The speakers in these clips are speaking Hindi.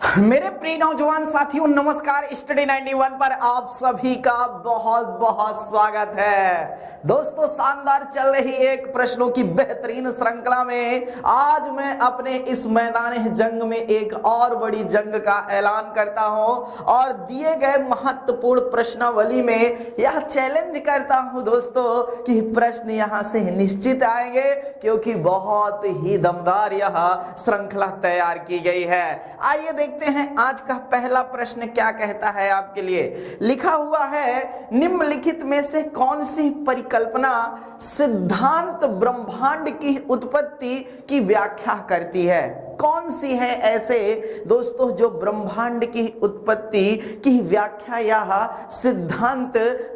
मेरे प्रिय नौजवान साथियों, नमस्कार। स्टडी 91 पर आप सभी का बहुत बहुत स्वागत है। दोस्तों, शानदार चल रही एक प्रश्नों की बेहतरीन श्रृंखला में आज मैं अपने इस मैदान जंग में एक और बड़ी जंग का ऐलान करता हूं और दिए गए महत्वपूर्ण प्रश्नावली में यह चैलेंज करता हूं दोस्तों कि प्रश्न यहां से निश्चित आएंगे, क्योंकि बहुत ही दमदार यह श्रृंखला तैयार की गई है। आइए देखते हैं आज का पहला प्रश्न क्या कहता है आपके लिए। लिखा हुआ है, निम्नलिखित में से कौन सी परिकल्पना सिद्धांत ब्रह्मांड की उत्पत्ति की व्याख्या करती है। कौन सी है ऐसे दोस्तों जो ब्रह्मांड की उत्पत्ति की व्याख्या या सिद्धांत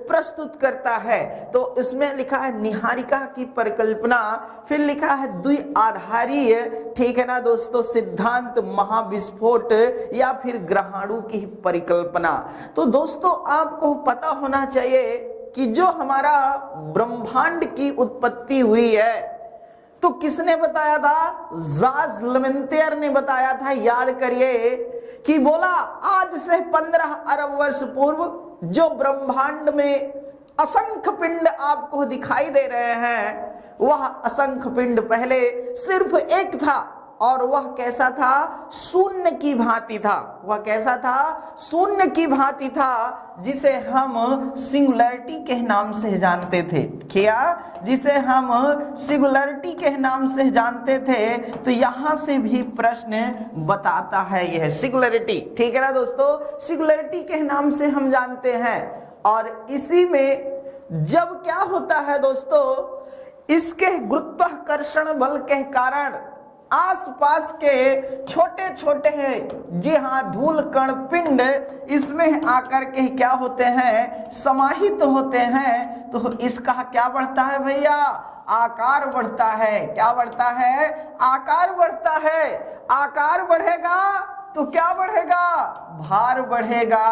प्रस्तुत करता है। तो इसमें लिखा है निहारिका की परिकल्पना, फिर लिखा है द्विआधारीय, ठीक है ना दोस्तों, सिद्धांत महाविस्फोट या फिर ग्रहाणु की परिकल्पना। तो दोस्तों आपको पता होना चाहिए कि जो हमारा ब्रह्मांड की उत्पत्ति हुई है तो किसने बताया था? ज़ार्स लेमेंटियर ने बताया था। याद करिए कि बोला आज से 15 अरब वर्ष पूर्व जो ब्रह्मांड में असंख्य पिंड आपको दिखाई दे रहे हैं, वह असंख्य पिंड पहले सिर्फ एक था और वह कैसा था? शून्य की भांति था। वह कैसा था? शून्य की भांति था, जिसे हम सिंगुलरिटी के नाम से जानते थे। क्या? जिसे हम सिंगुलरिटी के नाम से जानते थे। तो यहां से भी प्रश्न बताता है यह सिंगुलरिटी, ठीक है ना दोस्तों, सिंगुलरिटी के नाम से हम जानते हैं। और इसी में जब क्या होता है दोस्तों, इसके गुरुत्वाकर्षण बल के कारण आसपास के छोटे छोटे हैं, जी हाँ, धूल कण पिंड इसमें आकर के क्या होते हैं? समाहित होते हैं। तो इसका क्या बढ़ता है भैया? आकार बढ़ता है। क्या बढ़ता है? आकार बढ़ता है। आकार बढ़ेगा तो क्या बढ़ेगा? भार बढ़ेगा,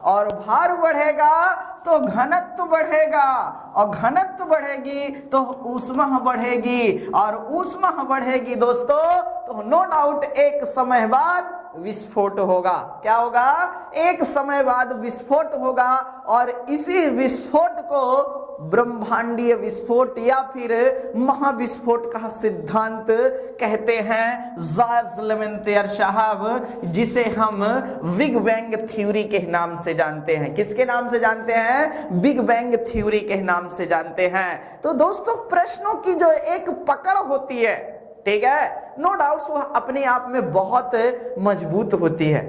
और भार बढ़ेगा तो घनत्व बढ़ेगा, और घनत्व बढ़ेगी तो ऊष्मा बढ़ेगी, और ऊष्मा बढ़ेगी दोस्तों तो नो डाउट एक समय बाद विस्फोट होगा। क्या होगा? एक समय बाद विस्फोट होगा, और इसी विस्फोट को ब्रह्मांडीय विस्फोट या फिर महाविस्फोट का सिद्धांत कहते हैं ज़ार्स लेमेंटियर साहब, जिसे हम बिग बैंग थ्योरी के नाम से जानते हैं। किसके नाम से जानते हैं? बिग बैंग थ्योरी के नाम से जानते हैं। तो दोस्तों प्रश्नों की जो एक पकड़ होती है, ठीक है, नो डाउट वह अपने आप में बहुत मजबूत होती है।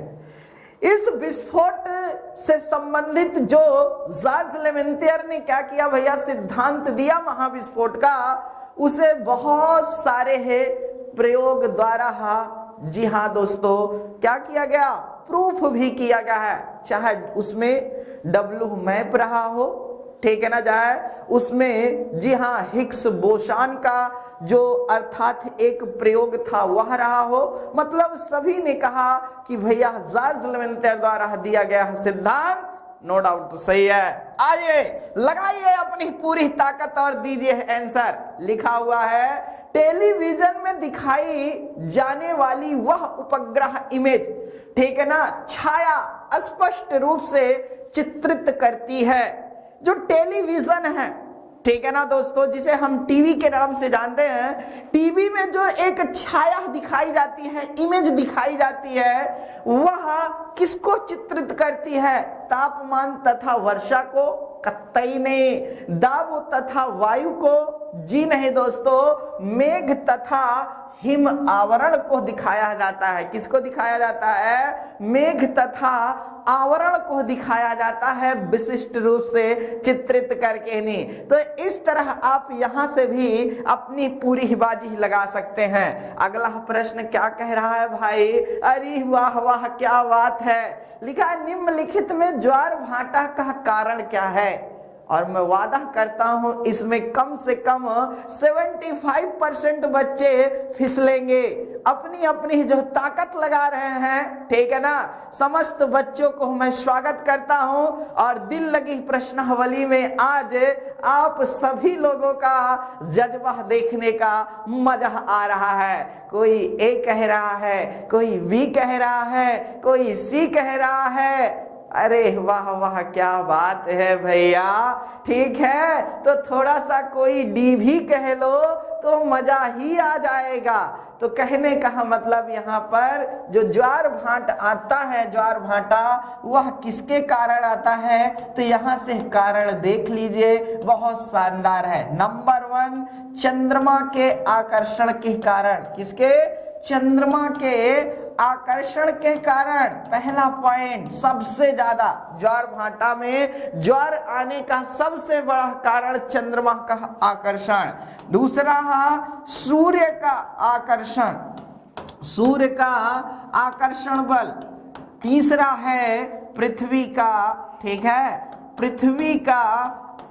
इस विस्फोट से संबंधित जो ज़ार्स लेमेंटियर ने क्या किया भैया? सिद्धांत दिया महाविस्फोट का, उसे बहुत सारे है प्रयोग द्वारा, जी हाँ दोस्तों, क्या किया गया? प्रूफ भी किया गया है। चाहे उसमें डब्ल्यू मैप रहा हो, ठीक है ना, जाए उसमें जी हाँ हिग्स बोसान का जो अर्थात एक प्रयोग था वह रहा हो, मतलब सभी ने कहा कि भैया ज़ार्स लेमेंटियर द्वारा दिया गया सिद्धांत नो डाउट तो सही है। आइए लगाइए अपनी पूरी ताकत और दीजिए आंसर। लिखा हुआ है, टेलीविजन में दिखाई जाने वाली वह उपग्रह इमेज, ठीक है ना, छाया स्पष्ट रूप से चित्रित करती है। जो टेलीविजन है, ठीक है ना दोस्तों, जिसे हम टीवी के नाम से जानते हैं, टीवी में जो एक छाया दिखाई जाती है, इमेज दिखाई जाती है, वह किसको चित्रित करती है? तापमान तथा वर्षा को? कतई नहीं। दाब तथा वायु को? जी नहीं दोस्तों। मेघ तथा हिम आवरण को दिखाया जाता है। किसको दिखाया जाता है? मेघ तथा आवरण को दिखाया जाता है, विशिष्ट रूप से चित्रित करके नहीं। तो इस तरह आप यहां से भी अपनी पूरी बाजी लगा सकते हैं। अगला प्रश्न क्या कह रहा है भाई? अरे वाह वाह, क्या बात है। लिखा है, निम्नलिखित में ज्वार भाटा का कारण क्या है? और मैं वादा करता हूं इसमें कम से कम 75% बच्चे फिसलेंगे। अपनी अपनी जो ताकत लगा रहे हैं, ठीक है ना। समस्त बच्चों को मैं स्वागत करता हूं और दिल लगी प्रश्नावली में आज आप सभी लोगों का जज्बा देखने का मजा आ रहा है। कोई ए कह रहा है, कोई बी कह रहा है, कोई सी कह रहा है। अरे वाह वाह, क्या बात है भैया। ठीक है, तो थोड़ा सा कोई डी भी कह लो तो मजा ही आ जाएगा। तो कहने का मतलब यहाँ पर जो ज्वार भाट आता है, ज्वार भाटा, वह किसके कारण आता है? तो यहाँ से कारण देख लीजिए, बहुत शानदार है। नंबर 1, चंद्रमा के आकर्षण के कारण। किसके? चंद्रमा के आकर्षण के कारण। पहला पॉइंट, सबसे ज्यादा ज्वार भाटा में ज्वार आने का सबसे बड़ा कारण चंद्रमा का आकर्षण। दूसरा है सूर्य का आकर्षण, सूर्य का आकर्षण बल। तीसरा है पृथ्वी का, ठीक है, पृथ्वी का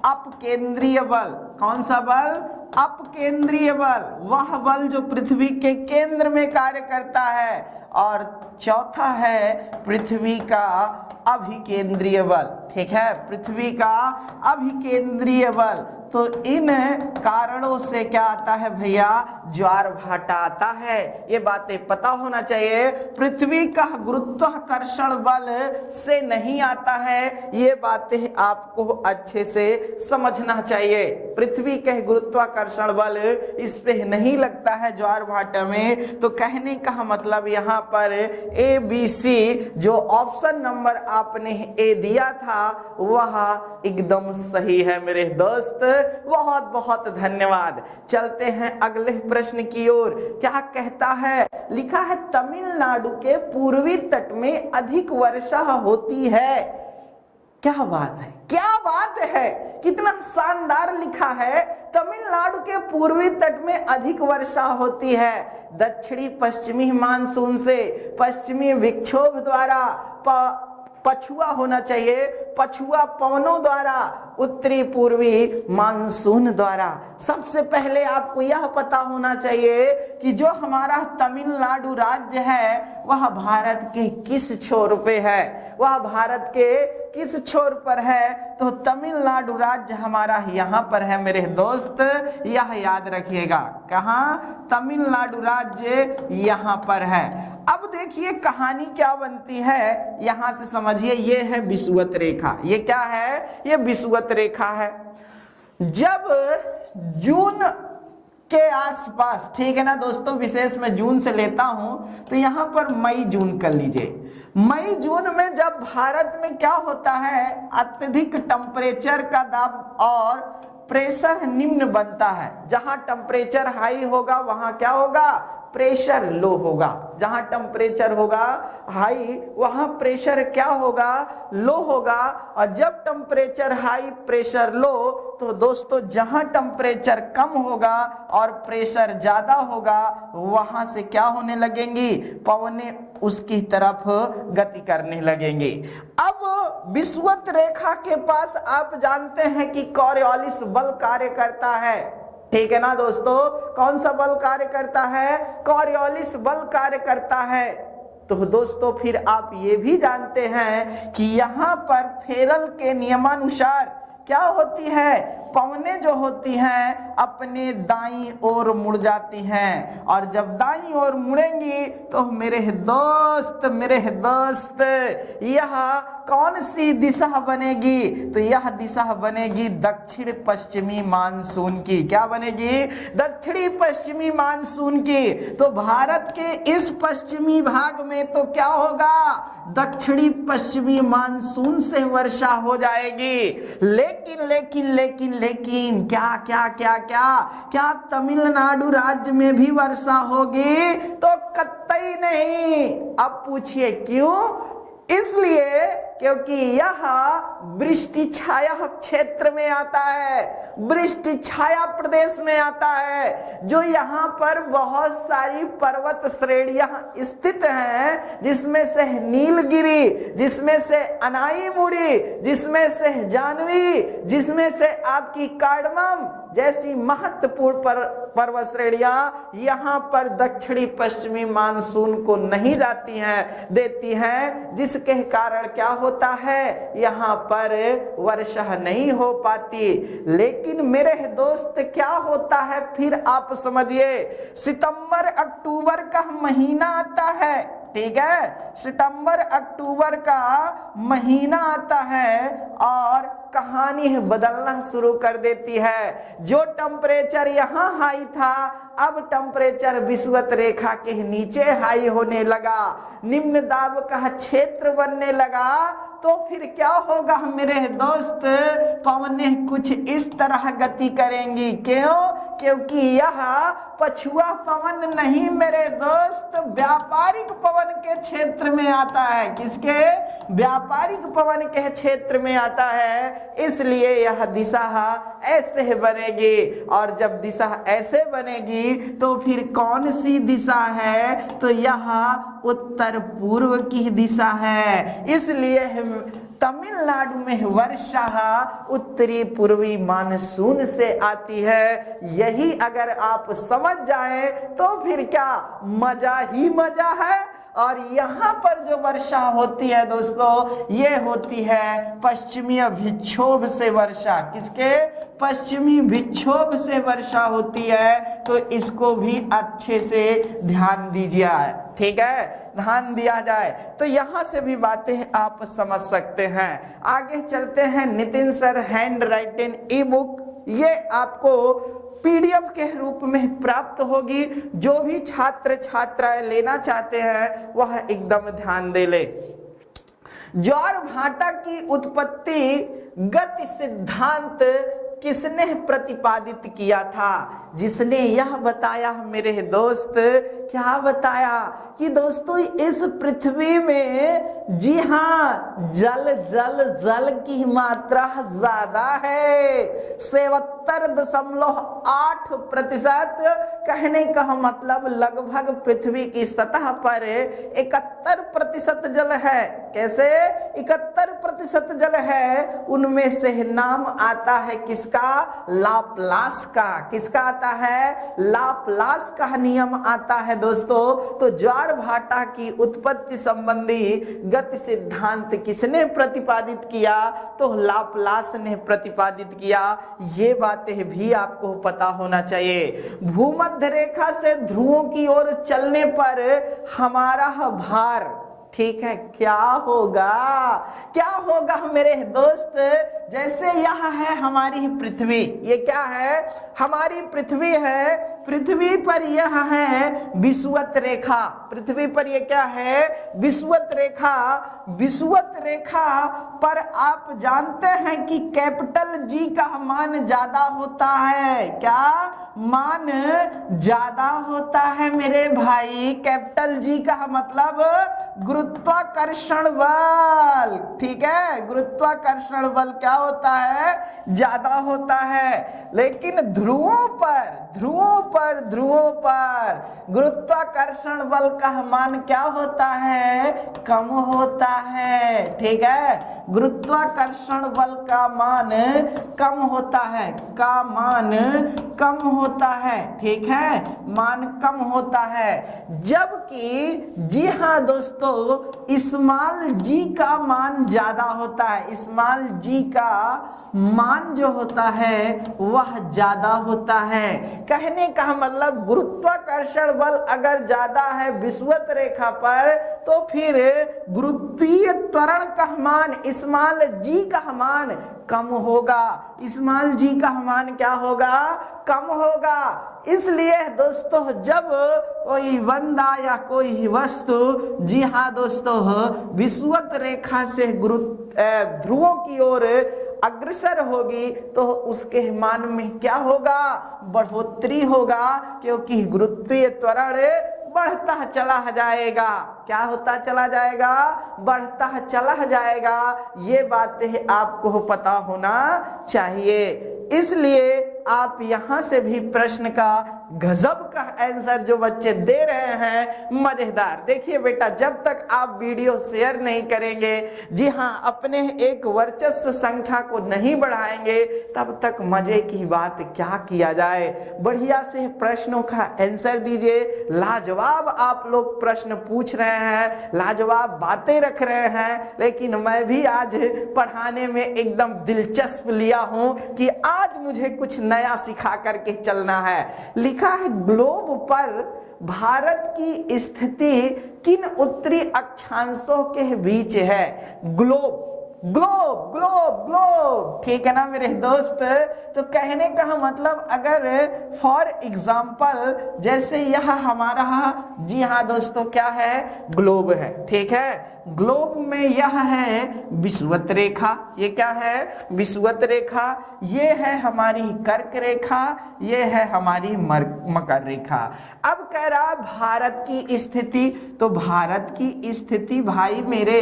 अपकेंद्रीय बल। कौन सा बल? अपकेंद्रीय बल, वह बल जो पृथ्वी के केंद्र में कार्य करता है। और चौथा है पृथ्वी का अभिकेंद्रीय बल, ठीक है, पृथ्वी का अभिकेंद्रीय बल। तो इन कारणों से क्या आता है भैया? ज्वार भाटा आता है। ये बातें पता होना चाहिए। पृथ्वी का गुरुत्वाकर्षण बल से नहीं आता है, ये बातें आपको अच्छे से समझना चाहिए। पृथ्वी के गुरुत्वाकर्षण बल इस पे नहीं लगता है ज्वार भाटा में। तो कहने का मतलब यहाँ पर ए बी सी जो ऑप्शन नंबर आपने ए दिया था वह एकदम सही है मेरे दोस्त। बहुत बहुत धन्यवाद। चलते हैं अगले प्रश्न की ओर। क्या कहता है? लिखा है तमिलनाडु के पूर्वी तट में अधिक वर्षा होती है। क्या बात है, क्या बात है, कितना शानदार लिखा है। तमिलनाडु के पूर्वी तट में अधिक वर्षा होती है। दक्षिणी पश्चिमी मानसून से, पश्चिमी विक्षोभ द्वारा, पछुआ होना चाहिए, पछुआ पवनों द्वारा, उत्तरी पूर्वी मानसून द्वारा। सबसे पहले आपको यह पता होना चाहिए कि जो हमारा तमिलनाडु राज्य है वह भारत के किस छोर पे है, वह भारत के किस छोर पर है? तो तमिलनाडु राज्य हमारा यहाँ पर है मेरे दोस्त, यह याद रखिएगा। कहाँ? तमिलनाडु राज्य यहाँ पर है। अब देखिए कहानी क्या बनती है, यहां से समझिए। ये है विषुवत रेखा। ये क्या है? ये विषुवत रेखा है। जब जून के आसपास, ठीक है ना दोस्तों, विशेष मैं जून से लेता हूं, तो यहां पर मई जून कर लीजिए। मई जून में जब भारत में क्या होता है, अत्यधिक टेम्परेचर का दाब और प्रेशर निम्न बनता है। जहां टेम्परेचर हाई होगा वहां क्या होगा? प्रेशर लो होगा। जहां टेम्परेचर होगा हाई वहां प्रेशर क्या होगा? लो होगा। और जब टेम्परेचर हाई प्रेशर लो, तो दोस्तों जहां टेम्परेचर कम होगा और प्रेशर ज्यादा होगा वहां से क्या होने लगेंगी? पवनें उसकी तरफ गति करने लगेंगे। अब विषुवत रेखा के पास आप जानते हैं कि कॉरियोलिस बल कार्य करता है, ठीक है ना दोस्तों। कौन सा बल कार्य करता है? कॉरियोलिस बल कार्य करता है। तो दोस्तों फिर आप ये भी जानते हैं कि यहाँ पर फेरल के नियमानुसार क्या होती है? पवनें जो होती हैं अपने दाईं ओर मुड़ जाती हैं, और जब दाईं ओर मुड़ेंगी तो मेरे दोस्त यह कौन सी दिशा बनेगी? तो यह दिशा बनेगी दक्षिण पश्चिमी मानसून की। क्या बनेगी? दक्षिणी पश्चिमी मानसून की। तो भारत के इस पश्चिमी भाग में तो क्या होगा? दक्षिणी पश्चिमी मानसून से वर्षा हो जाएगी। लेकिन लेकिन लेकिन लेकिन क्या क्या क्या क्या क्या तमिलनाडु राज्य में भी वर्षा होगी? तो कतई नहीं। अब पूछिए क्यों? इसलिए क्योंकि यह वृष्टि छाया क्षेत्र में आता है, वृष्टि छाया प्रदेश में आता है, जो यहाँ पर बहुत सारी पर्वत श्रेणियां स्थित हैं, जिसमें से नीलगिरी, जिसमें से अनाईमुड़ी, जिसमें से जाह्नवी, जिसमें से आपकी कार्डमम जैसी महत्वपूर्ण पर्वत श्रेणियां यहाँ पर दक्षिणी पश्चिमी मानसून को नहीं देती हैं, जिसके कारण क्या होता है, यहाँ पर वर्षा नहीं हो पाती। लेकिन मेरे दोस्त क्या होता है फिर आप समझिए, सितंबर अक्टूबर का महीना आता है, ठीक है, सितंबर अक्टूबर का महीना आता है और कहानी बदलना शुरू कर देती है। जो टेम्परेचर यहाँ हाई था, अब टेम्परेचर विषुवत रेखा के नीचे हाई होने लगा, निम्न दाब का क्षेत्र बनने लगा। तो फिर क्या होगा मेरे दोस्त, पवनें कुछ इस तरह गति करेंगी। क्यों? क्योंकि यह पछुआ पवन नहीं मेरे दोस्त, व्यापारिक पवन के क्षेत्र में आता है। किसके? व्यापारिक पवन के क्षेत्र में आता है, इसलिए यह दिशा ऐसे बनेगी। और जब दिशा ऐसे बनेगी तो फिर कौन सी दिशा है? तो यह उत्तर पूर्व की दिशा है। इसलिए तमिलनाडु में वर्षा उत्तरी पूर्वी मानसून से आती है। यही अगर आप समझ जाएं तो फिर क्या मजा ही मजा है। और यहाँ पर जो वर्षा होती है दोस्तों, ये होती है पश्चिमी विक्षोभ से वर्षा। किसके? पश्चिमी विक्षोभ से वर्षा होती है। तो इसको भी अच्छे से ध्यान दीजिए, ठीक है, ध्यान दिया जाए तो यहाँ से भी बातें आप समझ सकते हैं। आगे चलते हैं। नितिन सर हैंड राइटिंग ई बुक, ये आपको पीडीएफ के रूप में प्राप्त होगी। जो भी छात्र छात्राएं लेना चाहते हैं वह एकदम ध्यान दे ले। ज्वार भाटा की उत्पत्ति गति सिद्धांत किसने प्रतिपादित किया था? जिसने यह बताया मेरे दोस्त, क्या बताया कि दोस्तों इस पृथ्वी में जी हाँ जल जल जल की मात्रा ज्यादा है, 77.8%। कहने का मतलब लगभग पृथ्वी की सतह पर 71% जल है। कैसे? 71% जल है। उनमें से नाम आता है किसका? लाप्लास का। किसका आता है? लाप्लास का नियम आता है दोस्तों। तो ज्वार भाटा की उत्पत्ति संबंधी गति सिद्धांत किसने प्रतिपादित किया? तो लाप्लास ने प्रतिपादित किया। ये बातें भी आपको पता होना चाहिए। भूमध्य रेखा से ध्रुवों की ओर चलने पर हमारा भार, ठीक है, क्या होगा? क्या होगा मेरे दोस्त? जैसे यह है हमारी पृथ्वी, ये क्या है? हमारी पृथ्वी है। पृथ्वी पर यह है विषुवत रेखा। पृथ्वी पर यह क्या है? विषुवत रेखा। विषुवत रेखा पर आप जानते हैं कि कैपिटल जी का मान ज्यादा होता है। क्या मान ज्यादा होता है मेरे भाई? कैपिटल जी का मतलब गुरुत्वाकर्षण बल, ठीक है, गुरुत्वाकर्षण बल क्या होता है? ज्यादा होता है। लेकिन ध्रुवों पर गुरुत्वाकर्षण बल का मान क्या होता है? कम होता है, ठीक है, गुरुत्वाकर्षण बल का मान कम होता है, का मान कम होता है, ठीक है, मान कम होता है। जबकि जी हाँ दोस्तों, स्मॉल जी का मान ज्यादा होता है। स्मॉल जी का मान जो होता है वह ज्यादा होता है। कहने का मतलब गुरुत्वाकर्षण बल अगर ज्यादा है विषुवत रेखा पर, तो फिर गुरुत्वीय त्वरण का मान, स्मॉल जी का मान कम होगा। स्मॉल जी का मान क्या होगा? कम होगा। इसलिए दोस्तों जब कोई बंदा या कोई वस्तु, जी हाँ दोस्तों, विषुवत रेखा से ध्रुवों की ओर अग्रसर होगी तो उसके मान में क्या होगा? बढ़ोतरी होगा, क्योंकि गुरुत्वीय त्वरण बढ़ता चला जाएगा। क्या होता चला जाएगा? बढ़ता चला जाएगा। ये बातें आपको पता होना चाहिए। इसलिए आप यहां से भी प्रश्न का गजब का आंसर जो बच्चे दे रहे हैं, मजेदार। देखिए बेटा, जब तक आप वीडियो शेयर नहीं करेंगे, जी हां, अपने एक वर्चस्व संख्या को नहीं बढ़ाएंगे, तब तक मजे की बात क्या किया जाए। बढ़िया से प्रश्नों का आंसर दीजिए। लाजवाब आप लोग प्रश्न पूछ रहे हैं, लाजवाब बातें रख रहे हैं, लेकिन मैं भी आज पढ़ाने में एकदम दिलचस्प लिया हूं कि आज मुझे कुछ नया सिखा करके चलना है। लिखा है, ग्लोब पर भारत की स्थिति किन उत्तरी अक्षांशों के बीच है? ग्लोब, ग्लोब, ग्लोब, ग्लोब, ठीक है ना मेरे दोस्त। तो कहने का मतलब, अगर फॉर एग्जाम्पल जैसे यह हमारा, जी हाँ दोस्तों, क्या है? ग्लोब है, ठीक है। ग्लोब में यह है विषुवत रेखा। ये क्या है? विषुवत रेखा। ये है हमारी कर्क रेखा, ये है हमारी मकर रेखा। अब कह रहा भारत की स्थिति, तो भारत की स्थिति भाई मेरे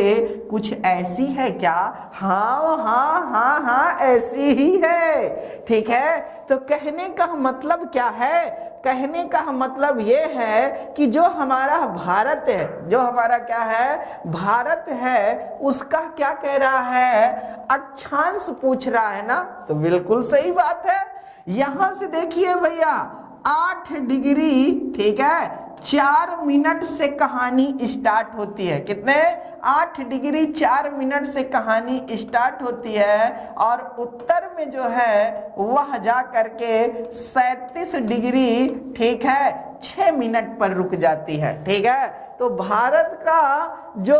कुछ ऐसी है क्या? हाँ हाँ हाँ हाँ, ऐसी ही है, ठीक है। तो कहने का मतलब क्या है? कहने का मतलब ये है कि जो हमारा भारत है, जो हमारा क्या है? भारत है, उसका क्या कह रहा है? अक्षांश पूछ रहा है ना। तो बिल्कुल सही बात है। यहां से देखिए भैया, 8 डिग्री, ठीक है, 4 मिनट से कहानी स्टार्ट होती है। कितने? 8 डिग्री 4 मिनट से कहानी स्टार्ट होती है, और उत्तर में जो है वह जा करके 37 डिग्री, ठीक है, 6 मिनट पर रुक जाती है, ठीक है। तो भारत का जो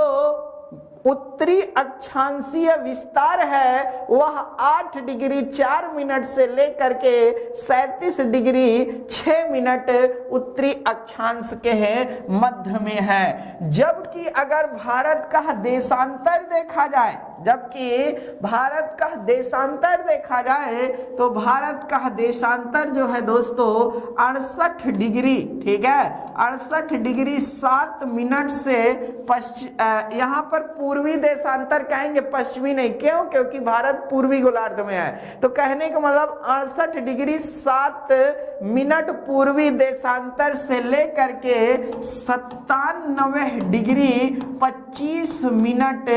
उत्तरी अक्षांशीय विस्तार है वह 8 डिग्री 4 मिनट से लेकर के 37 डिग्री 6 मिनट उत्तरी अक्षांश के मध्य में है। जबकि अगर भारत का देशांतर देखा जाए, जबकि भारत का देशांतर देखा जाए, तो भारत का देशांतर जो है दोस्तों 68 डिग्री, ठीक है, 68 डिग्री 7 मिनट से यहाँ पर पूर्वी देशांतर कहेंगे, पश्चिमी नहीं। क्यों? क्योंकि भारत पूर्वी गोलार्ध में है। तो कहने का मतलब 68 डिग्री 7 मिनट पूर्वी देशांतर से लेकर के 97 डिग्री 25 मिनट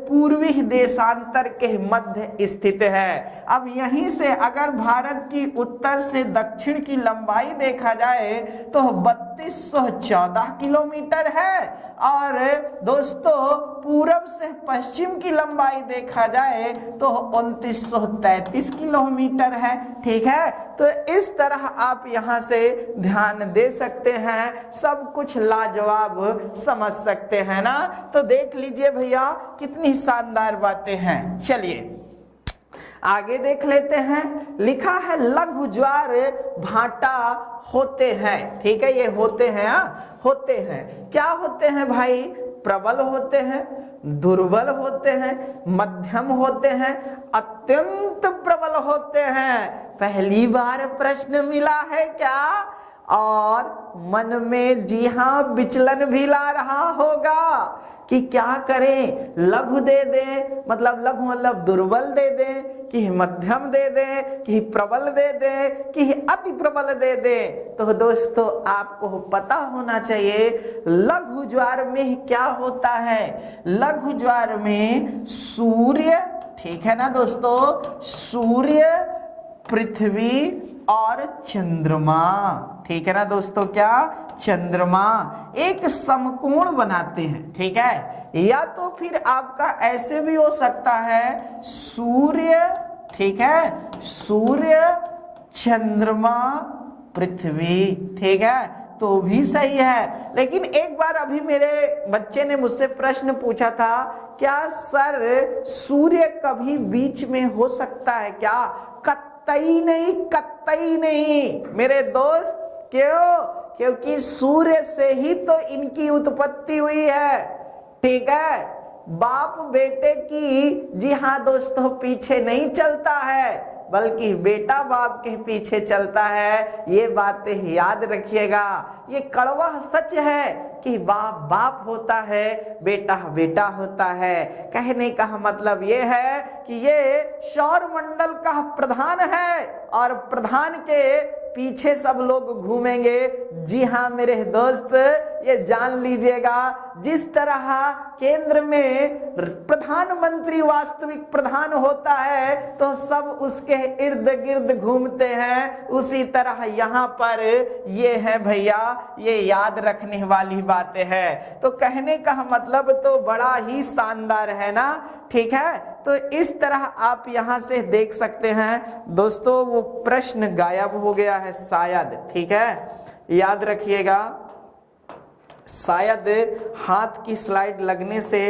पूर्वी देशांतर के मध्य स्थित है। अब यहीं से अगर भारत की उत्तर से दक्षिण की लंबाई देखा जाए तो 3214 किलोमीटर है, और दोस्तों पूरब से पश्चिम की लंबाई देखा जाए तो 2933 किलोमीटर है, ठीक है। तो इस तरह आप यहां से ध्यान दे सकते हैं, सब कुछ लाजवाब समझ सकते हैं ना। तो देख लीजिए भैया, कितनी शानदार बातें हैं। चलिए आगे देख लेते हैं। लिखा है, लघु ज्वार भाटा होते हैं, ठीक है, ये होते हैं, होते हैं। क्या होते हैं भाई? प्रबल होते हैं, दुर्बल होते हैं, मध्यम होते हैं, अत्यंत प्रबल होते हैं। पहली बार प्रश्न मिला है क्या? और मन में जी हां विचलन भी ला रहा होगा कि क्या करें, लघु दे दें, मतलब लघु मतलब दुर्बल दे दें, कि मध्यम दे दें, कि प्रबल दे दें, कि अति प्रबल दे दें। तो दोस्तों आपको पता होना चाहिए लघु ज्वार में क्या होता है। लघु ज्वार में सूर्य, ठीक है ना दोस्तों, सूर्य, पृथ्वी और चंद्रमा, ठीक है ना दोस्तों, क्या? चंद्रमा एक समकोण बनाते हैं, ठीक है। या तो फिर आपका ऐसे भी हो सकता है, सूर्य, ठीक है, सूर्य, चंद्रमा, पृथ्वी, ठीक है, तो भी सही है। लेकिन एक बार अभी मेरे बच्चे ने मुझसे प्रश्न पूछा था, क्या सर सूर्य कभी बीच में हो सकता है क्या? कतई नहीं, कतई नहीं मेरे दोस्त। क्यों? क्योंकि सूर्य से ही तो इनकी उत्पत्ति हुई है, ठीक है। बाप बेटे की, जी हाँ दोस्तों, पीछे नहीं चलता है, बल्कि बेटा बाप के पीछे चलता है। ये बातें याद रखिएगा। ये कड़वा सच है कि बाप बाप होता है, बेटा बेटा होता है। कहने का मतलब ये है कि ये सौर मंडल का प्रधान है और प्रधान के पीछे सब लोग घूमेंगे। जी हाँ मेरे दोस्त, ये जान लीजिएगा, जिस तरह केंद्र में प्रधानमंत्री वास्तविक प्रधान होता है तो सब उसके इर्द गिर्द घूमते हैं, उसी तरह यहाँ पर ये है भैया, ये याद रखने वाली बातें हैं। तो कहने का मतलब तो बड़ा ही शानदार है ना, ठीक है। तो इस तरह आप यहाँ से देख सकते हैं दोस्तों। वो प्रश्न गायब हो गया है शायद, ठीक है, याद रखिएगा। शायद हाथ की स्लाइड लगने से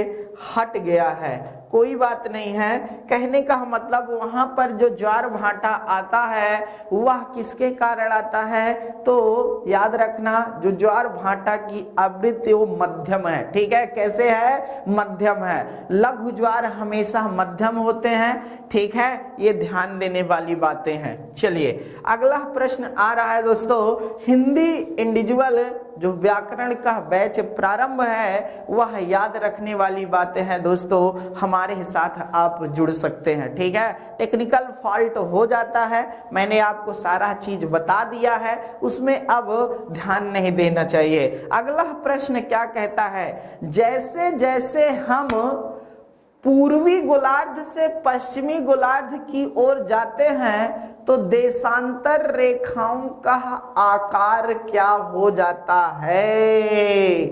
हट गया है, कोई बात नहीं है। कहने का मतलब वहां पर जो ज्वार भाटा आता है वह किसके कारण आता है, तो याद रखना जो ज्वार भाटा की आवृत्ति वो मध्यम है, ठीक है। कैसे है? मध्यम है। लघु ज्वार हमेशा मध्यम होते हैं, ठीक है, ये ध्यान देने वाली बातें हैं। चलिए अगला प्रश्न आ रहा है दोस्तों। हिंदी इंडिविजुअल जो व्याकरण का बैच प्रारंभ है वह याद रखने वाली बातें हैं दोस्तों। हमारे साथ आप जुड़ सकते हैं, ठीक है। टेक्निकल फॉल्ट हो जाता है, मैंने आपको सारा चीज बता दिया है, उसमें अब ध्यान नहीं देना चाहिए। अगला प्रश्न क्या कहता है? जैसे जैसे हम पूर्वी गोलार्ध से पश्चिमी गोलार्ध की ओर जाते हैं तो देशांतर रेखाओं का आकार क्या हो जाता है?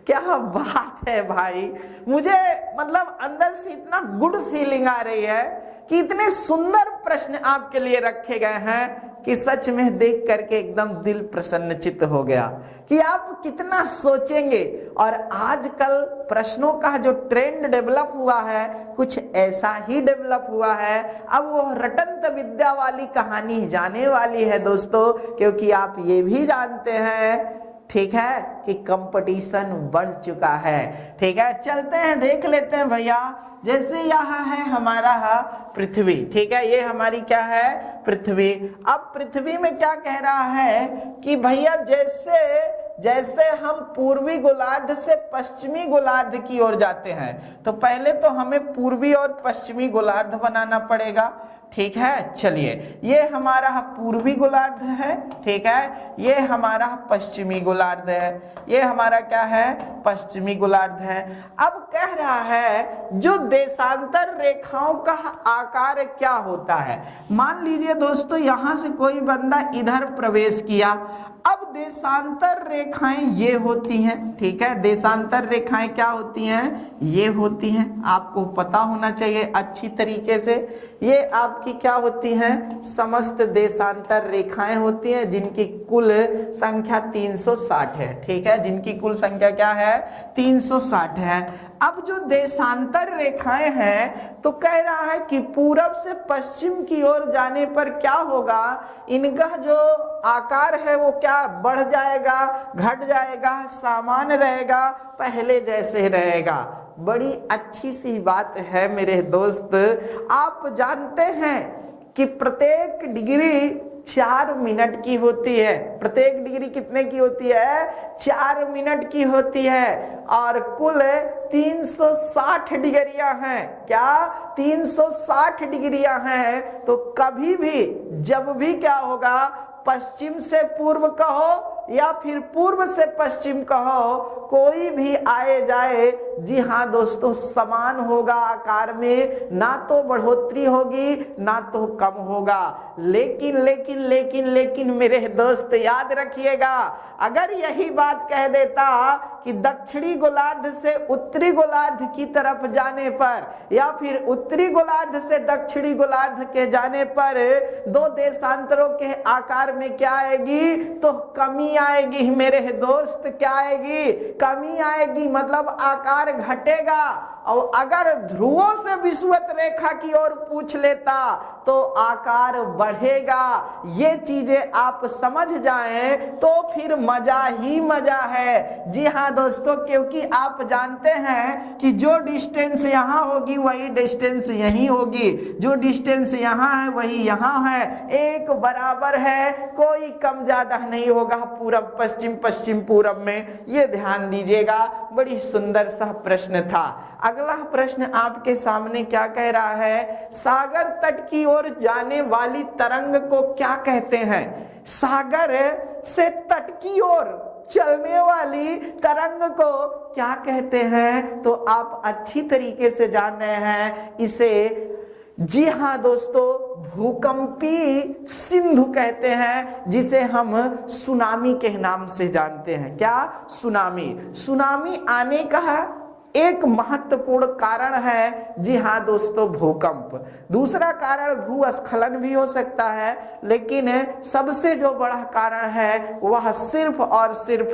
क्या बात है भाई, मुझे मतलब अंदर से इतना गुड फीलिंग आ रही है कि इतने सुंदर प्रश्न आपके लिए रखे गए हैं कि सच में देख करके एकदम दिल प्रसन्नचित्त हो गया कि आप कितना सोचेंगे। और आजकल प्रश्नों का जो ट्रेंड डेवलप हुआ है कुछ ऐसा ही डेवलप हुआ है। अब वो रटंत विद्या वाली कहानी जाने वाली है दोस्तों, क्योंकि आप ये भी जानते हैं, ठीक है, कि कंपटीशन बढ़ चुका है, ठीक है। चलते हैं देख लेते हैं भैया। जैसे यहाँ है हमारा पृथ्वी, ठीक है, ये हमारी क्या है? पृथ्वी। अब पृथ्वी में क्या कह रहा है कि भैया जैसे जैसे हम पूर्वी गोलार्ध से पश्चिमी गोलार्ध की ओर जाते हैं तो पहले तो हमें पूर्वी और पश्चिमी गोलार्ध बनाना पड़ेगा, ठीक है। चलिए ये हमारा पूर्वी गोलार्ध है, ठीक है, ये हमारा पश्चिमी गोलार्ध है, ये हमारा क्या है? पश्चिमी गोलार्ध है। अब कह रहा है जो देशांतर रेखाओं का आकार क्या होता है। मान लीजिए दोस्तों यहां से कोई बंदा इधर प्रवेश किया, अब देशांतर रेखाएं ये होती हैं, ठीक है। देशांतर रेखाएं क्या होती हैं? ये होती हैं, आपको पता होना चाहिए अच्छी तरीके से। ये आपकी क्या होती हैं? समस्त देशांतर रेखाएं होती हैं जिनकी कुल संख्या 360 है, ठीक है, जिनकी कुल संख्या क्या है? 360 है। अब जो देशांतर रेखाएं हैं तो कह रहा है कि पूरब से पश्चिम की ओर जाने पर क्या होगा, इनका जो आकार है वो क्या बढ़ जाएगा, घट जाएगा, सामान्य रहेगा, पहले जैसे रहेगा। बड़ी अच्छी सी बात है मेरे दोस्त। आप जानते हैं कि प्रत्येक डिग्री 4 मिनट की होती है। प्रत्येक डिग्री कितने की होती है? 4 मिनट की होती है और कुल 360 डिग्रियां हैं। क्या? 360 डिग्रियां हैं। तो कभी भी जब भी क्या होगा, पश्चिम से पूर्व कहो या फिर पूर्व से पश्चिम कहो, कोई भी आए जाए, जी हाँ दोस्तों, समान होगा आकार में, ना तो बढ़ोतरी होगी ना तो कम होगा। लेकिन लेकिन लेकिन लेकिन मेरे दोस्त याद रखिएगा, अगर यही बात कह देता कि दक्षिणी गोलार्ध से उत्तरी गोलार्ध की तरफ जाने पर या फिर उत्तरी गोलार्ध से दक्षिणी गोलार्ध के जाने पर दो देशांतरों के आकार में क्या आएगी? तो कमी आएगी मेरे दोस्त। क्या आएगी? कमी आएगी। मतलब आकार आकार घटेगा, और अगर ध्रुवों से विषुवत रेखा की ओर पूछ लेता तो आकार बढ़ेगा। ये चीजें आप समझ जाएं तो फिर मजा ही मजा है। जी हाँ दोस्तों, क्योंकि आप जानते हैं कि जो डिस्टेंस यहाँ होगी वही डिस्टेंस यहीं होगी, जो डिस्टेंस यहाँ है वही यहाँ है, एक बराबर है, कोई कम ज्यादा नहीं होगा पूरब पश्चिम पश्चिम पूरब में। ये ध्यान दीजिएगा, बड़ी सुंदर सा प्रश्न था। अगला प्रश्न आपके सामने क्या कह रहा है, सागर तट की ओर जाने वाली तरंग को क्या कहते हैं? सागर से तट की ओर चलने वाली तरंग को क्या कहते हैं? तो आप अच्छी तरीके से जान रहे हैं इसे, जी हाँ दोस्तों, भूकंपी सिंधु कहते हैं, जिसे हम सुनामी के नाम से जानते हैं। क्या? सुनामी। सुनामी आने का एक महत्वपूर्ण कारण है, जी हाँ दोस्तों, भूकंप। दूसरा कारण भूस्खलन भी हो सकता है, लेकिन सबसे जो बड़ा कारण है वह सिर्फ और सिर्फ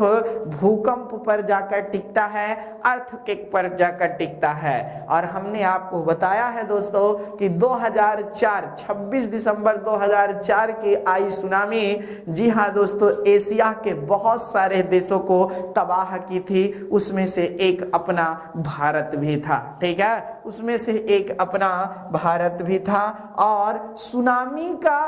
भूकंप पर जाकर टिकता है, अर्थक्वेक पर जाकर टिकता है। और हमने आपको बताया है दोस्तों कि 2004 26 दिसंबर 2004 की आई सुनामी, जी हाँ दोस्तों, एशिया के बहुत सारे देशों को तबाह की थी। उसमें से एक अपना भारत भी था, ठीक है, उसमें से एक अपना भारत भी था। और सुनामी का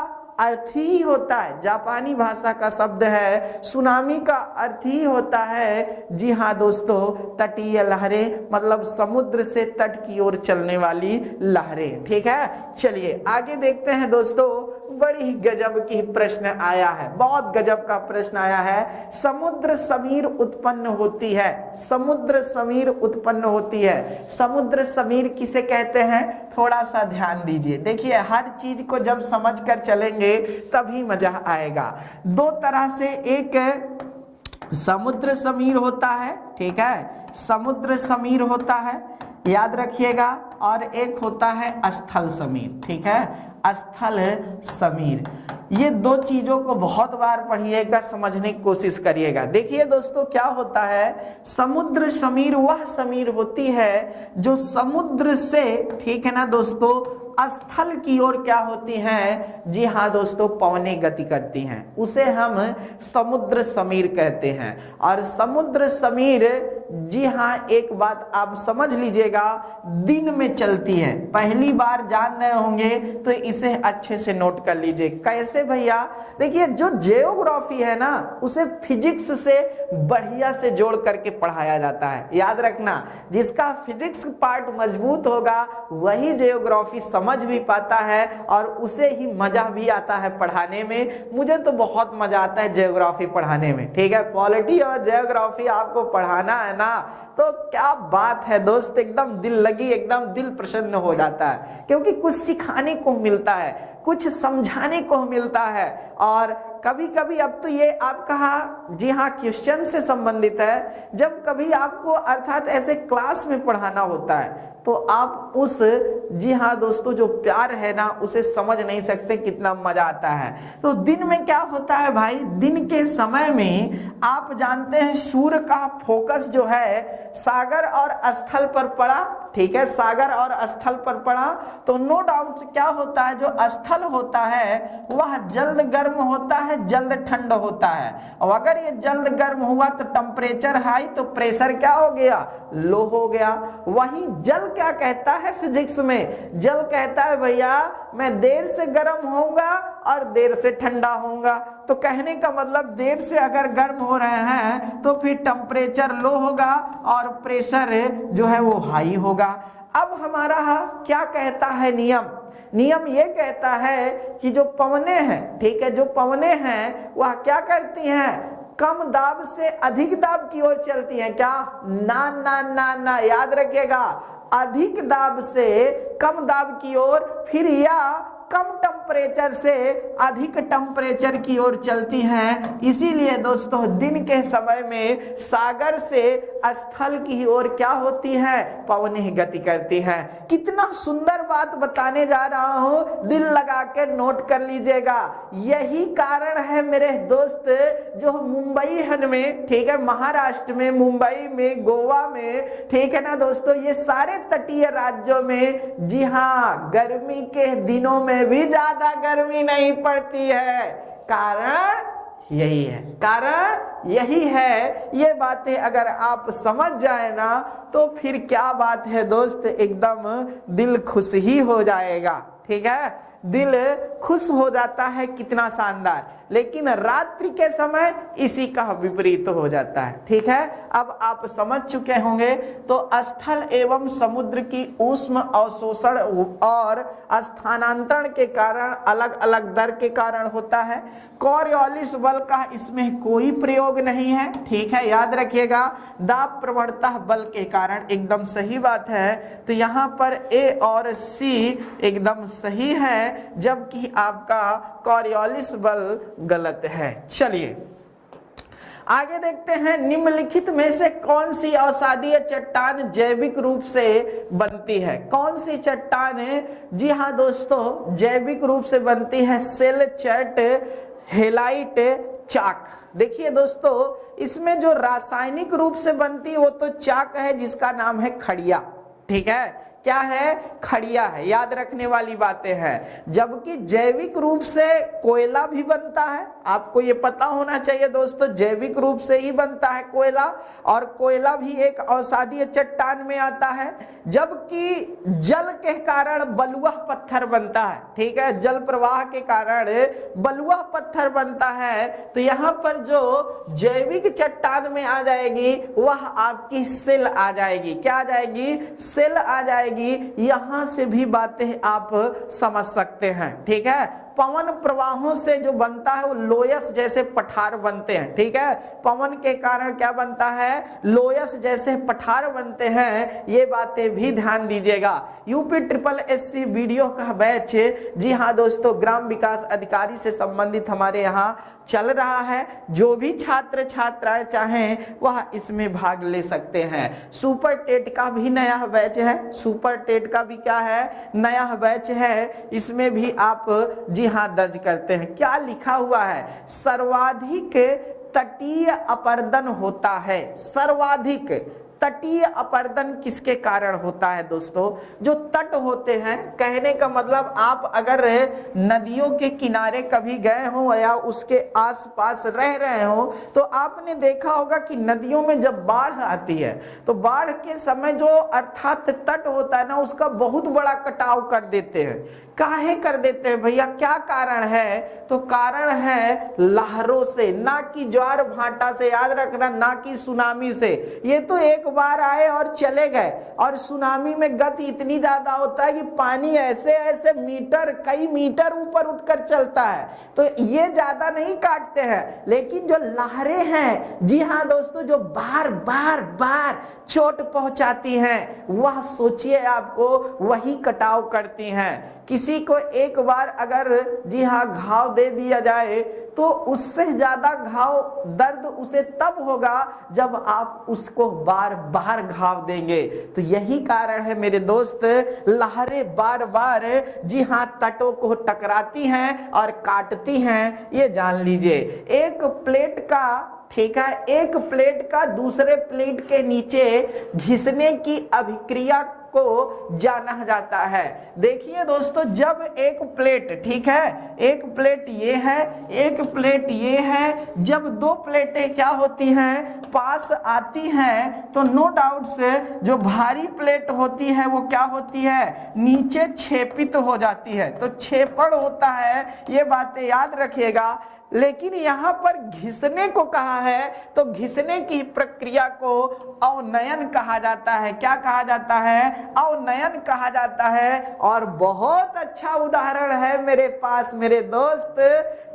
अर्थ ही होता है, जापानी भाषा का शब्द है, सुनामी का अर्थ ही होता है, जी हाँ दोस्तों, तटीय लहरें, मतलब समुद्र से तट की ओर चलने वाली लहरें। ठीक है, चलिए आगे देखते हैं दोस्तों। बड़ी गजब की प्रश्न आया है, बहुत गजब का प्रश्न आया है। समुद्र समीर उत्पन्न होती है, समुद्र समीर उत्पन्न होती है। समुद्र समीर किसे कहते हैं? थोड़ा सा ध्यान दीजिए, देखिए हर चीज को जब समझ कर चलेंगे तभी मजा आएगा। दो तरह से, एक समुद्र समीर होता है, ठीक है, समुद्र समीर होता है, याद रखिएगा, और एक होता है स्थल समीर, ठीक है, स्थल समीर। ये दो चीजों को बहुत बार पढ़िएगा, समझने की कोशिश करिएगा। देखिए दोस्तों क्या होता है, समुद्र समीर वह समीर होती है जो समुद्र से, ठीक है ना दोस्तों, स्थल की ओर क्या होती हैं? जी हाँ दोस्तों, पवनें गति करती हैं, उसे हम समुद्र समीर कहते हैं। और समुद्र समीर, जी हाँ, एक बात आप समझ लीजिएगा, दिन में चलती है। पहली बार जान रहे होंगे तो इसे अच्छे से नोट कर लीजिए। कैसे भैया? देखिए जो जियोग्राफी है ना, उसे फिजिक्स से बढ़िया से जोड़ करके पढ़ाया जाता है। याद रखना, जिसका फिजिक्स पार्ट मजबूत होगा वही जियोग्राफी समझ भी पाता है, और उसे ही मजा भी आता है पढ़ाने में। मुझे तो बहुत मजा आता है जियोग्राफी पढ़ाने में, ठीक है, पॉलिटी और जियोग्राफी आपको पढ़ाना है ना, तो क्या बात है दोस्त, एकदम दिल लगी, एकदम दिल प्रसन्न हो जाता है, क्योंकि कुछ सिखाने को मिलता है, कुछ समझाने को मिलता है। और कभी कभी, अब तो ये आपका, जी हाँ, क्वेश्चन से संबंधित है, जब कभी आपको अर्थात ऐसे क्लास में पढ़ाना होता है तो आप उस, जी हाँ दोस्तों, जो प्यार है ना, उसे समझ नहीं सकते, कितना मजा आता है। तो दिन में क्या होता है भाई, दिन के समय में आप जानते हैं सूर्य का फोकस जो है सागर और स्थल पर पड़ा, ठीक है, सागर और स्थल पर पड़ा, तो नो डाउट क्या होता है, जो स्थल होता है वह जल्द गर्म होता है, जल्द ठंड होता है। और अगर ये जल्द गर्म हुआ तो टेम्परेचर हाई, तो प्रेशर क्या हो गया, लो हो गया। वहीं जल क्या कहता है फिजिक्स में, जल कहता है भैया मैं देर से गर्म होऊंगा और देर से ठंडा होऊंगा। तो कहने का मतलब, देर से अगर गर्म हो रहे हैं तो फिर टेम्परेचर लो होगा और प्रेशर जो है वो हाई होगा। अब हमारा क्या कहता है नियम, नियम ये कहता है कि जो पवनें हैं, ठीक है, जो पवनें हैं वह क्या करती हैं, कम दाब से अधिक दाब की ओर चलती हैं। क्या? ना ना ना ना, याद रखिएगा, अधिक दाब से कम दाब की ओर, फिर या कम टेम्परेचर से अधिक टेम्परेचर की ओर चलती हैं, इसीलिए दोस्तों दिन के समय में सागर से स्थल की ओर क्या होती है, पवनें गति करती हैं। कितना सुंदर बात बताने जा रहा हूं, दिल लगा के नोट कर लीजिएगा। यही कारण है मेरे दोस्त, जो मुंबई में, ठीक है, महाराष्ट्र में, मुंबई में, गोवा में, ठीक है ना दोस्तों, ये सारे तटीय राज्यों में, जी हाँ, गर्मी के दिनों में भी ज्यादा गर्मी नहीं पड़ती है। कारण यही है, कारण यही है। ये बातें अगर आप समझ जाए ना तो फिर क्या बात है दोस्त, एकदम दिल खुश ही हो जाएगा। ठीक है, दिल खुश हो जाता है, कितना शानदार। लेकिन रात्रि के समय इसी का विपरीत हो जाता है। ठीक है, अब आप समझ चुके होंगे। तो स्थल एवं समुद्र की ऊष्म अवशोषण और स्थानांतरण के कारण अलग अलग दर के कारण होता है। कॉरियोलिस बल का इसमें कोई प्रयोग नहीं है। ठीक है, याद रखिएगा, दाब प्रवणता बल के कारण, एकदम सही बात है। तो यहाँ पर ए और सी एकदम सही है, जबकि आपका कॉरियोलिस बल गलत है। चलिए आगे देखते हैं, निम्नलिखित में से कौन सी अवसादीय चट्टान जैविक रूप से बनती है? कौन सी चट्टान है? जी हाँ दोस्तों, जैविक रूप से बनती है शेलचट, हेलाइट, चाक। देखिए दोस्तों, इसमें जो रासायनिक रूप से बनती है वो तो चाक है, जिसका नाम है खड़िया। ठीक है, क्या है? खड़िया है, याद रखने वाली बातें हैं। जबकि जैविक रूप से कोयला भी बनता है, आपको ये पता होना चाहिए दोस्तों, जैविक रूप से ही बनता है कोयला, और कोयला भी एक अवसादीय चट्टान में आता है। जबकि जल के कारण बलुआ पत्थर बनता है। ठीक है, जल प्रवाह के कारण बलुआ पत्थर बनता है। तो यहाँ पर जो जैविक चट्टान में आ जाएगी वह आपकी सेल आ जाएगी। क्या आ जाएगी? सेल आ जाएगी। यहां से भी बातें आप समझ सकते हैं। ठीक है, पवन प्रवाहों से जो बनता है वो लोयस जैसे पठार बनते हैं। ठीक है, पवन के कारण क्या बनता है? लोयस जैसे पठार बनते हैं। ये बातें भी ध्यान दीजिएगा। यूपी SSSC वीडियो का बैच, जी हाँ दोस्तों, ग्राम विकास अधिकारी से संबंधित हमारे यहाँ चल रहा है। जो भी छात्र छात्राएं चाहें वह इसमें भाग ले सकते हैं। सुपर टेट का भी नया बैच है, सुपर टेट का भी क्या है? नया बैच है। इसमें भी आप जी हाँ दर्ज करते हैं। क्या लिखा हुआ है? सर्वाधिक तटीय अपरदन होता है। सर्वाधिक तटीय अपरदन किसके कारण होता है दोस्तों? जो तट होते हैं, कहने का मतलब आप अगर नदियों के किनारे कभी गए हो या उसके आसपास रह रहे हो तो आपने देखा होगा कि नदियों में जब बाढ़ आती है तो बाढ़ के समय जो अर्थात तट होता है ना, उसका बहुत बड़ा कटाव कर देते हैं। काहे कर देते हैं भैया? क्या कारण है? तो कारण है लहरों से, ना कि ज्वार भाटा से, याद रखना, ना कि सुनामी से। ये तो एक बार आए और चले गए। और सुनामी में गति इतनी ज्यादा होता है कि पानी ऐसे ऐसे मीटर, कई मीटर ऊपर उठकर चलता है, तो ये ज्यादा नहीं काटते हैं। लेकिन जो लहरें हैं, जी हाँ दोस्तों, जो बार बार बार चोट पहुंचाती हैं, वह सोचिए आपको वही कटाव करती हैं। किसी को एक बार अगर जी हाँ घाव दे दिया जाए तो उससे ज्यादा घाव दर्द उसे तब होगा जब आप उसको बार बार घाव देंगे। तो यही कारण है मेरे दोस्त, लहरें बार बार जी हाँ तटों को टकराती हैं और काटती हैं। ये जान लीजिए। एक प्लेट का, ठीक है, एक प्लेट का दूसरे प्लेट के नीचे घिसने की अभिक्रिया को जाना जाता है। देखिए दोस्तों, जब एक प्लेट, ठीक है, एक प्लेट ये है, एक प्लेट ये है, जब दो प्लेटें क्या होती हैं, पास आती हैं, तो नो डाउट से जो भारी प्लेट होती है वो क्या होती है? नीचे छेपित हो जाती है। तो छेपड़ होता है, ये बातें याद रखिएगा। लेकिन यहाँ पर घिसने को कहा है, तो घिसने की प्रक्रिया को अवनयन कहा जाता है। क्या कहा जाता है? अवनयन कहा जाता है। और बहुत अच्छा उदाहरण है मेरे पास मेरे दोस्त,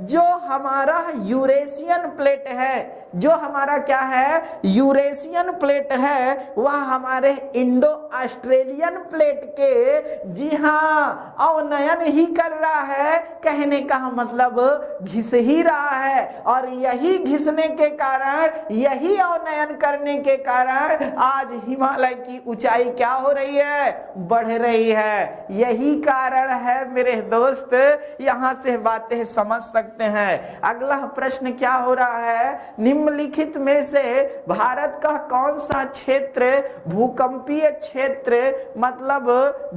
जो हमारा यूरेशियन प्लेट है, जो हमारा क्या है यूरेशियन प्लेट है, वह हमारे इंडो ऑस्ट्रेलियन प्लेट के, जी हाँ, अवनयन ही कर रहा है। कहने का मतलब घिस ही रहा है, और यही घिसने के कारण, यही अवनयन करने के कारण आज हिमालय की ऊंचाई क्या हो रही है, बढ़ रही है। यही कारण है मेरे दोस्त, यहां से बातें समझ सकते हैं। अगला प्रश्न क्या हो रहा है, निम्नलिखित में से भारत का कौन सा क्षेत्र भूकंपीय क्षेत्र मतलब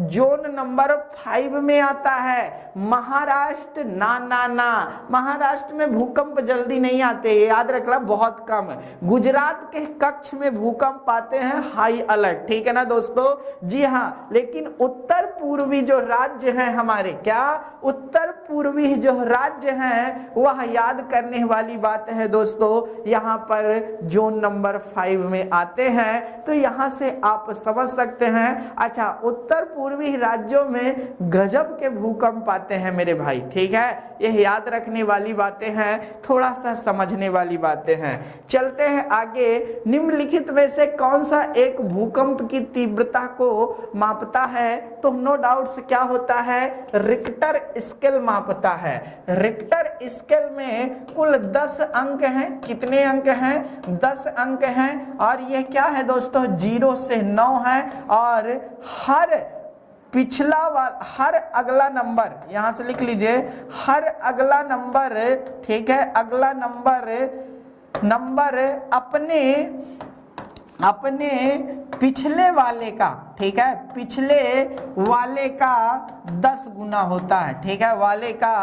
जोन नंबर 5 में आता है? महाराष्ट्र ना, महाराष्ट्र में भूकंप जल्दी नहीं आते, याद रखना, बहुत कम। गुजरात के कच्छ में भूकंप आते हैं, हाई अलर्ट, ठीक है ना दोस्तों? जी हाँ, लेकिन उत्तर पूर्वी जो राज्य हैं हमारे, क्या उत्तर पूर्वी जो राज्य हैं, वह याद करने वाली बात है दोस्तों, यहां पर जोन नंबर 5 में आते हैं। तो यहां से आप समझ सकते हैं। अच्छा, उत्तर पूर्वी राज्यों में गजब के भूकंप आते हैं मेरे भाई, ठीक है? यह याद रखने वाली बातें हैं, थोड़ा सा समझने वाली बातें हैं। चलते हैं आगे। निम्नलिखित में से कौन सा एक भूकंप की तीव्रता को मापता है? तो नो डाउट्स क्या होता है, रिक्टर स्केल मापता है। रिक्टर स्केल में कुल 10 अंक हैं। कितने अंक हैं? 10 अंक हैं। और यह क्या है दोस्तों, 0 से 9 है। और हर हर अगला नंबर, यहां से लिख लीजिए, हर अगला नंबर, ठीक है, अगला नंबर अपने पिछले वाले का, ठीक है, पिछले वाले का 10 गुना होता है, ठीक है, वाले का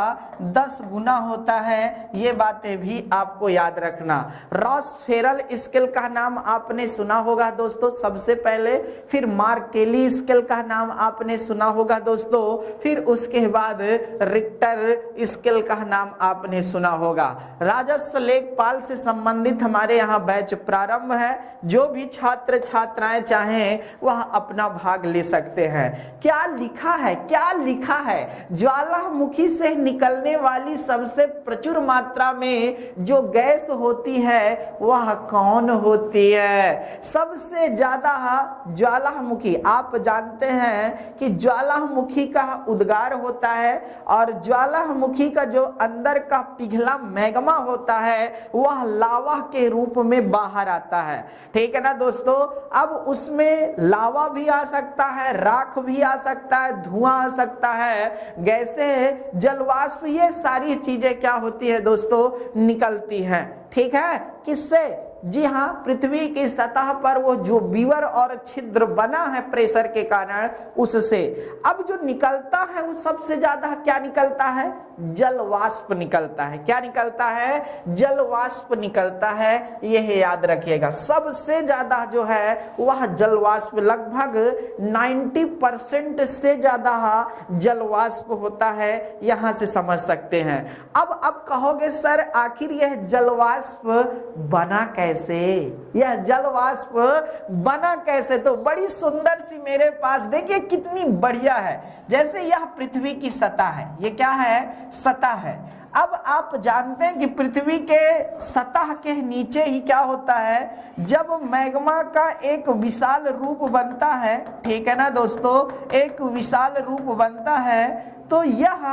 10 गुना होता है। ये बातें भी आपको याद रखना। रॉसफेरल स्केल का नाम आपने सुना होगा दोस्तों सबसे पहले, फिर मार्केली स्केल का नाम आपने सुना होगा दोस्तों, फिर उसके बाद रिक्टर स्केल का नाम आपने सुना होगा। राजस्व लेखपाल से संबंधित हमारे यहाँ बैच प्रारंभ है। जो भी छात्र छात्राएं चाहें वह अपना भाग ले सकते हैं। क्या लिखा है, क्या लिखा है, ज्वालामुखी से निकलने वाली सबसे प्रचुर मात्रा में जो गैस होती है वह कौन होती है? सबसे ज्यादा ज्वालामुखी, आप जानते हैं कि ज्वालामुखी का उद्गार होता है, और ज्वालामुखी का जो अंदर का पिघला मैग्मा होता है वह लावा के रूप में बाहर आता है, ठीक है ना दोस्तों? अब उसमें लावा भी आ सकता है, राख भी आ सकता है, धुआं आ सकता है, गैसें, जलवाष्प, ये सारी चीजें क्या होती है दोस्तों, निकलती हैं, ठीक है? किससे? जी हाँ, पृथ्वी की सतह पर वो जो बीवर और छिद्र बना है प्रेशर के कारण, उससे। अब जो निकलता है वो सबसे ज्यादा क्या निकलता है? जल वाष्प निकलता है। क्या निकलता है? जल वाष्प निकलता है। यह याद रखिएगा, सबसे ज्यादा जो है वह जल वाष्प, लगभग 90% से ज्यादा जल वाष्प होता है। यहां से समझ सकते हैं। अब आप कहोगे सर आखिर यह जल वाष्प बना कैसे? यह जल वाष्प बना कैसे? तो बड़ी सुंदर सी मेरे पास देखिए कितनी बढ़िया है। जैसे यह पृथ्वी की सतह है, ये क्या है? सतह है। अब आप जानते हैं कि पृथ्वी के सतह के नीचे ही क्या होता है, जब मैग्मा का एक विशाल रूप बनता है, ठीक है ना दोस्तों, एक विशाल रूप बनता है, तो यह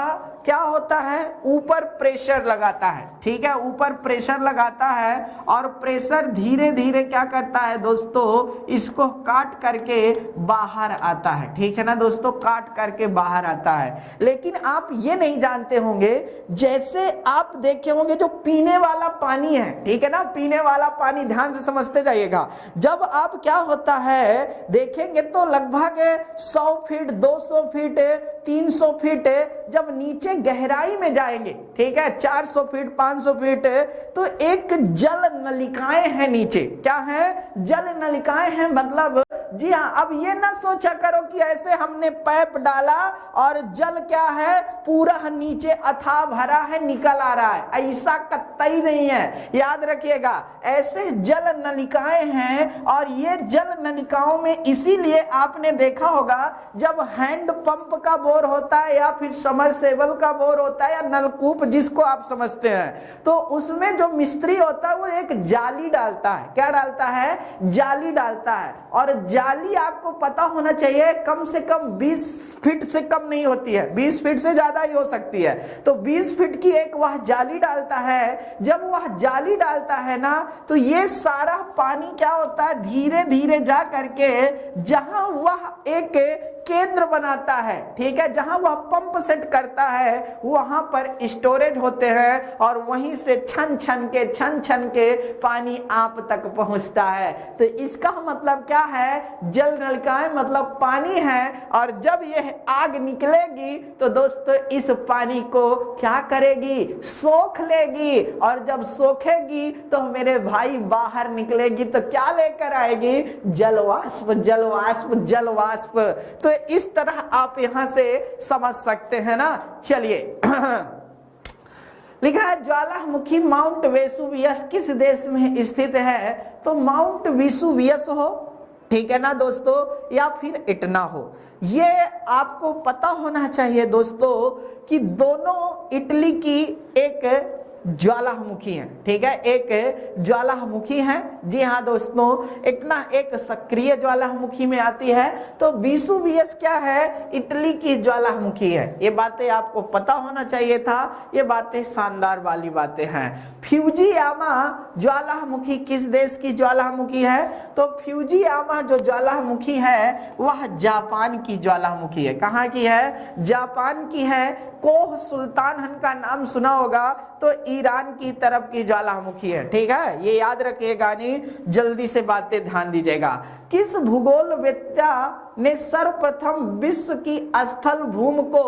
क्या होता है? ऊपर प्रेशर लगाता है, ठीक है, ऊपर प्रेशर लगाता है, और प्रेशर धीरे धीरे क्या करता है दोस्तों, इसको काट करके बाहर आता है, ठीक है ना दोस्तों, काट करके बाहर आता है। लेकिन आप ये नहीं जानते होंगे, जैसे आप देखे होंगे जो पीने वाला पानी है, ठीक है ना, पीने वाला पानी, ध्यान से समझते जाइएगा, जब आप क्या होता है देखेंगे तो लगभग 100 फीट, 200 फीट, 300 फीट जब नीचे गहराई में जाएंगे, ठीक है, 400 फीट, 500 फीट, तो एक जल नलिकाएं हैं नीचे। क्या है? जल नलिकाएं हैं, मतलब जी हाँ, अब ये ना सोचा करो कि ऐसे हमने पाइप डाला और जल क्या है पूरा नीचे अथाह भरा है निकल आ रहा है, ऐसा कतई नहीं है। याद रखिएगा, ऐसे जल नलिकाएं हैं और ये जल नलिकाओं में इसीलिए आपने देखा होगा जब हैंड पंप का बोर होता है या फिर समरसेबल का बोर होता है या नलकूप जिसको आप समझते हैं, तो उसमें जो मिस्त्री होता है वो एक जाली डालता है। क्या डालता है? जाली डालता है। और जाली आपको पता होना चाहिए कम से कम 20 फीट से कम नहीं होती है, 20 फीट से ज्यादा ही हो सकती है। तो 20 फीट की एक वह जाली डालता है। जब वह जाली डालता है ना, तो ये सारा पानी क्या होता है, धीरे धीरे जा करके जहां वह एक केंद्र बनाता है, ठीक है, जहां वह पंप सेट करता है वहां पर स्टोरेज होते हैं और वहीं से छन छन के पानी आप तक पहुंचता है। तो इसका मतलब क्या है, जल नलिकाएं मतलब पानी है और जब यह आग निकलेगी तो दोस्तों इस पानी को क्या करेगी, सोख लेगी। और जब सोखेगी तो मेरे भाई बाहर निकलेगी तो क्या लेकर आएगी, जलवाष्प जलवाष्प जलवाष्प। तो इस तरह आप यहां से समझ सकते हैं ना। चलिए लिखा है ज्वालामुखी माउंट वेसुवियस किस देश में स्थित है? तो माउंट वेसुवियस हो, ठीक है ना दोस्तों, या फिर इटना हो। ये आपको पता होना चाहिए दोस्तों कि दोनों इटली की एक ज्वालामुखी है, ठीक है, एक ज्वालामुखी है। जी हाँ दोस्तों, इतना एक सक्रिय ज्वालामुखी में आती है। तो वेसुवियस क्या है, इटली की ज्वालामुखी है। ये बातें आपको पता होना चाहिए था, ये बातें शानदार वाली बातें हैं। फ्यूजियामा ज्वालामुखी किस देश की ज्वालामुखी है? तो फ्यूजियामा जो ज्वालामुखी है वह जापान की ज्वालामुखी है। कहाँ की है? जापान की है। कोह सुल्तान का नाम सुना होगा, तो ईरान की तरफ की ज्वालामुखी है, ठीक है, ये याद रखिएगा, नहीं जल्दी से बातें ध्यान दीजिएगा। किस भूगोलवेत्ता ने सर्वप्रथम विश्व की स्थल भूमि को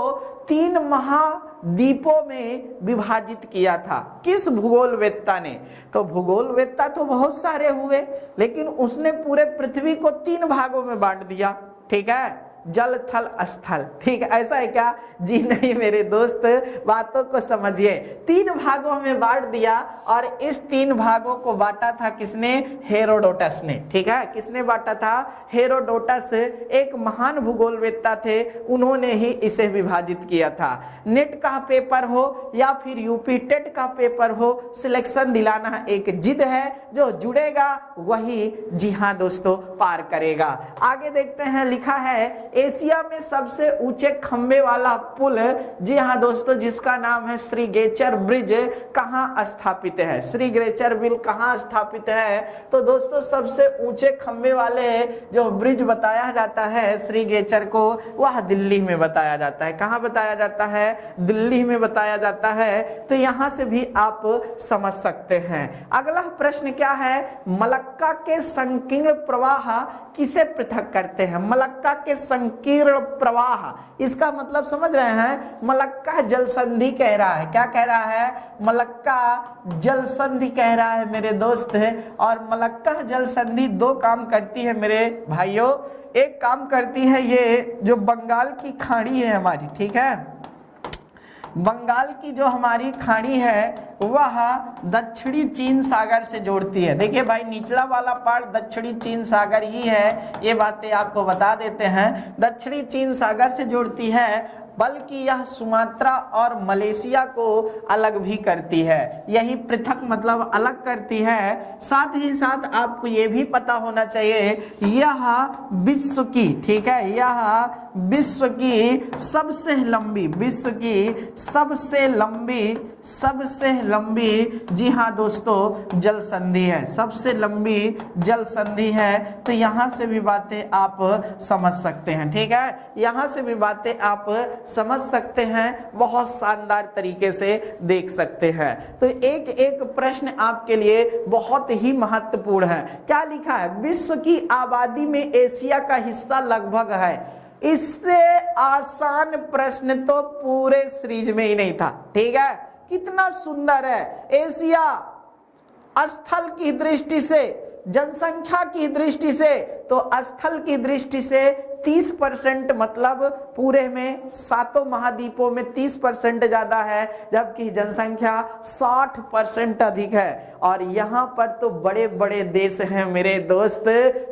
3 महाद्वीपों में विभाजित किया था? किस भूगोलवेत्ता ने? तो भूगोलवेत्ता तो बहुत सारे हुए, लेकिन उसने पूरे पृथ्वी को 3 भागों में बांट दिया, ठीक है, जल थल स्थल, ठीक है, ऐसा है क्या? जी नहीं मेरे दोस्त, बातों को समझिए। 3 भागों में बांट दिया और इस 3 भागों को बांटा था किसने? हेरोडोटस ने, ठीक है, किसने बांटा था? हेरोडोटस एक महान भूगोलवेत्ता थे, उन्होंने ही इसे विभाजित किया था। नेट का पेपर हो या फिर यूपी टेट का पेपर हो, सिलेक्शन दिलाना एक जिद है, जो जुड़ेगा वही जी हाँ दोस्तों पार करेगा। आगे देखते हैं, लिखा है एशिया में सबसे ऊंचे खंबे वाला पुल, जी हाँ दोस्तों, जिसका नाम है श्रीगेचर ब्रिज, कहाँ स्थापित है? श्रीगेचर ब्रिज कहाँ स्थापित है? तो दोस्तों सबसे ऊंचे खंबे वाले जो ब्रिज बताया जाता है श्रीगेचर को, वह दिल्ली में बताया जाता है। कहाँ बताया जाता है? दिल्ली में बताया जाता है। तो यहां से भी आप समझ सकते हैं। अगला प्रश्न क्या है? मलक्का के संकीर्ण प्रवाह किसे पृथक करते हैं? मलक्का के संकीर्ण प्रवाह, इसका मतलब समझ रहे हैं? मलक्का जल संधि कह रहा है। क्या कह रहा है? मलक्का जल संधि कह रहा है मेरे दोस्त। और मलक्का जल संधि 2 काम करती है मेरे भाइयों। एक काम करती है ये जो बंगाल की खाड़ी है हमारी, ठीक है, बंगाल की जो हमारी खाड़ी है वह दक्षिणी चीन सागर से जोड़ती है। देखिए भाई, निचला वाला पार्ट दक्षिणी चीन सागर ही है, ये बातें आपको बता देते हैं। दक्षिणी चीन सागर से जोड़ती है, बल्कि यह सुमात्रा और मलेशिया को अलग भी करती है। यही पृथक मतलब अलग करती है। साथ ही साथ आपको ये भी पता होना चाहिए, यह विश्व की, ठीक है, यह विश्व की सबसे लंबी, विश्व की सबसे लंबी जी हाँ दोस्तों जल संधि है, सबसे लंबी जल संधि है। तो यहाँ से भी बातें आप समझ सकते हैं, ठीक है, यहाँ से भी बातें आप समझ सकते हैं, बहुत शानदार तरीके से देख सकते हैं। तो एक एक प्रश्न आपके लिए बहुत ही महत्वपूर्ण है। क्या लिखा है? विश्व की आबादी में एशिया का हिस्सा लगभग है। इससे आसान प्रश्न तो पूरे सीरीज में ही नहीं था, ठीक है, कितना सुंदर है। एशिया स्थल की दृष्टि से जनसंख्या की दृष्टि से तो स्थल की दृष्टि से 30% मतलब पूरे में सातों महाद्वीपों में 30% ज्यादा है, जबकि जनसंख्या 60% अधिक है। और यहाँ पर तो बड़े बड़े देश हैं मेरे दोस्त।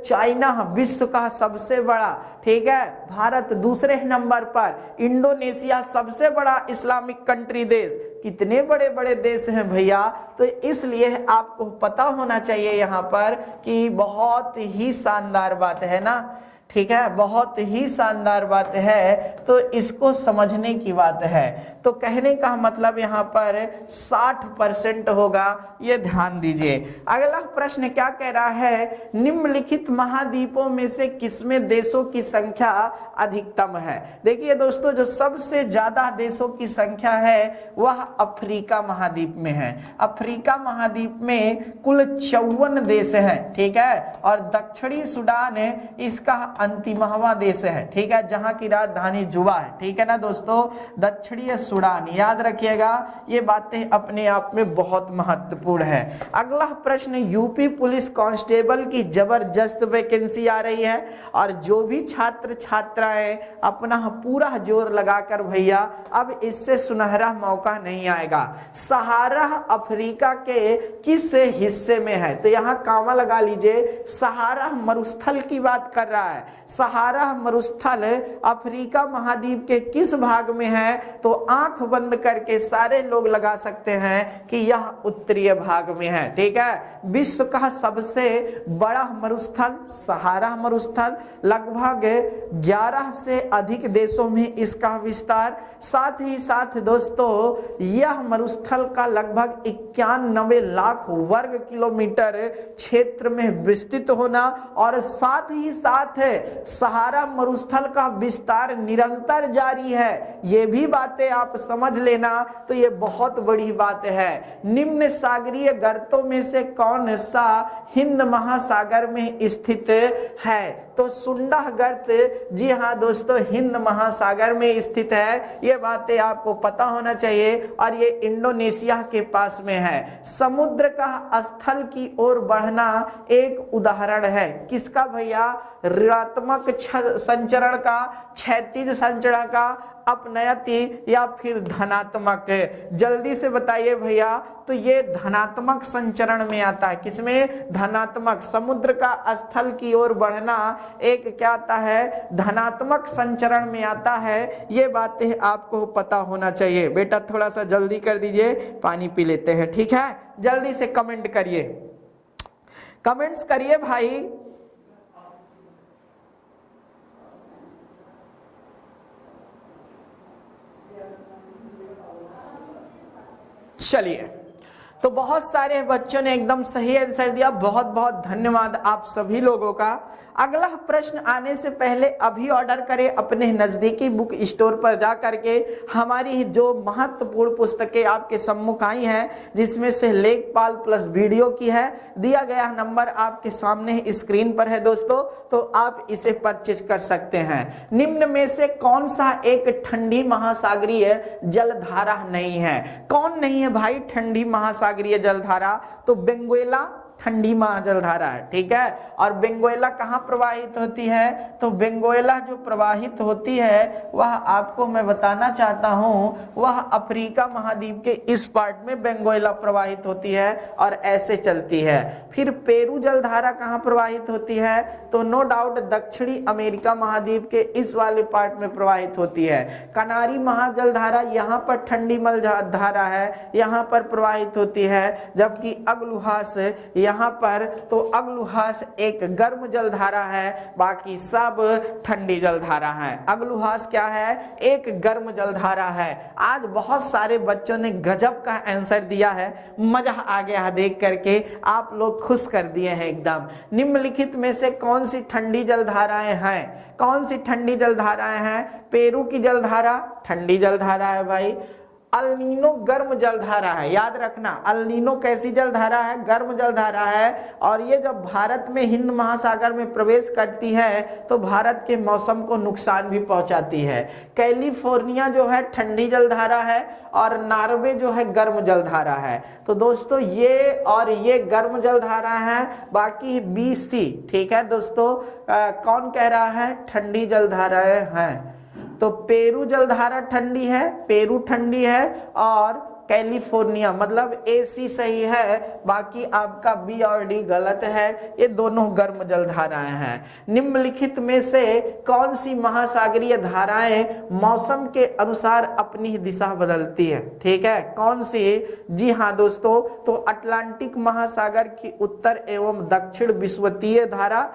चाइना विश्व का सबसे बड़ा, ठीक है, भारत दूसरे नंबर पर, इंडोनेशिया सबसे बड़ा इस्लामिक कंट्री देश। कितने बड़े बड़े देश हैं भैया। तो इसलिए आपको पता होना चाहिए यहाँ पर कि बहुत ही शानदार बात है ना, ठीक है, बहुत ही शानदार बात है। तो इसको समझने की बात है। तो कहने का मतलब यहाँ पर 60% होगा, ये ध्यान दीजिए। अगला प्रश्न क्या कह रहा है, निम्नलिखित महाद्वीपों में से किसमें देशों की संख्या अधिकतम है। देखिए दोस्तों, जो सबसे ज्यादा देशों की संख्या है वह अफ्रीका महाद्वीप में है। अफ्रीका महाद्वीप में कुल 54 देश हैं, ठीक है, और दक्षिणी सूडान इसका अंतिमवा देश है, ठीक है, जहां की राजधानी जुबा है, ठीक है ना दोस्तों, दक्षिणी सूडान। याद रखिएगा, ये बातें अपने आप में बहुत महत्वपूर्ण है। अगला प्रश्न, यूपी पुलिस कांस्टेबल की जबरदस्त वैकेंसी आ रही है और जो भी छात्र छात्राएं अपना पूरा जोर लगाकर भैया अब इससे सुनहरा मौका नहीं आएगा। सहारा अफ्रीका के किस हिस्से में है, तो यहाँ कामा लगा लीजिए, सहारा मरुस्थल की बात कर रहा है। सहारा मरुस्थल अफ्रीका महाद्वीप के किस भाग में है, तो आंख बंद करके सारे लोग लगा सकते हैं कि यह उत्तरीय भाग में है, ठीक है। विश्व का सबसे बड़ा मरुस्थल सहारा मरुस्थल, लगभग 11 से अधिक देशों में इसका विस्तार। साथ ही साथ दोस्तों यह मरुस्थल का लगभग 91 लाख वर्ग किलोमीटर क्षेत्र में विस्तृत होना और साथ ही साथ सहारा मरुस्थल का विस्तार निरंतर जारी है। ये भी बातें आप समझ लेना, तो ये बहुत बड़ी बात है। निम्न सागरीय गर्तों में से कौन सा हिंद महासागर में स्थित है, तो सुंडा गर्त, जी हाँ दोस्तों, हिंद महासागर में स्थित है। ये बातें आपको पता होना चाहिए और ये इंडोनेशिया के पास में है। समुद्र का स्थल की ओर बढ़ना एक उदाहरण है किसका भैया, ऋणात्मक संचरण का, क्षैतिज संचरण का, अपनयति या फिर धनात्मक। जल्दी से बताइए भैया, तो ये धनात्मक संचरण में आता है। किसमें, धनात्मक। समुद्र का स्थल की ओर बढ़ना एक क्या आता है, धनात्मक संचरण में आता है। ये बातें आपको पता होना चाहिए। बेटा थोड़ा सा जल्दी कर दीजिए, पानी पी लेते हैं, ठीक है। जल्दी से कमेंट करिए, कमेंट्स करिए भाई। चलिए, तो बहुत सारे बच्चों ने एकदम सही आंसर दिया, बहुत बहुत धन्यवाद आप सभी लोगों का। अगला प्रश्न आने से पहले अभी ऑर्डर करें अपने नजदीकी बुक स्टोर पर जा करके। हमारी जो महत्वपूर्ण पुस्तकें आपके सम्मुख आई हैं, जिसमें से लेखपाल प्लस वीडियो की है, दिया गया नंबर आपके सामने स्क्रीन पर है दोस्तों, तो आप इसे परचेज कर सकते हैं। निम्न में से कौन सा एक ठंडी महासागरीय जलधारा नहीं है, कौन नहीं है भाई ठंडी महासागरीय जलधारा, तो बेंगुएला ठंडी महाजलधारा है, ठीक है। और बेंगुएला कहाँ प्रवाहित होती है, तो बेंगुएला जो प्रवाहित होती है वह आपको मैं बताना चाहता हूँ, वह अफ्रीका महाद्वीप के इस पार्ट में बेंगुएला प्रवाहित होती है और ऐसे चलती है। फिर पेरू जलधारा कहाँ प्रवाहित होती है, तो नो डाउट दक्षिणी अमेरिका महाद्वीप के इस वाले पार्ट में प्रवाहित होती है। कनारी महाजलधारा यहाँ पर ठंडी जलधारा है, यहाँ पर प्रवाहित होती है, जबकि अगलुहास यहाँ पर, तो अगलुहास एक गर्म जलधारा है, बाकी सब ठंडी जलधारा है। अगलुहास क्या है, एक गर्म जलधारा है। आज बहुत सारे बच्चों ने गजब का आंसर दिया है, मजा आ गया देख करके, आप लोग खुश कर दिए हैं एकदम। निम्नलिखित में से कौन सी ठंडी जलधाराएं हैं, कौन सी ठंडी जलधाराएं हैं, पेरू की जलधारा ठंडी जलधारा है भाई, अल नीनो गर्म जलधारा है, याद रखना अल नीनो कैसी जलधारा है, गर्म जलधारा है। और ये जब भारत में हिंद महासागर में प्रवेश करती है तो भारत के मौसम को नुकसान भी पहुंचाती है। कैलिफोर्निया जो है ठंडी जलधारा है और नॉर्वे जो है गर्म जलधारा है। तो दोस्तों ये और ये गर्म जलधारा है, बाकी BC, ठीक है दोस्तों, कौन कह रहा है ठंडी जलधाराएं हैं। तो पेरू जलधारा ठंडी है, पेरू ठंडी है, और कैलिफोर्निया मतलब AC सही है, बाकी आपका B और D गलत है, ये दोनों गर्म जलधाराएं हैं। निम्नलिखित में से कौन सी महासागरीय धाराएं मौसम के अनुसार अपनी दिशा बदलती है, ठीक है, कौन सी। जी हाँ दोस्तों, तो अटलांटिक महासागर की उत्तर एवं दक्षिण विषुवतीय धारा,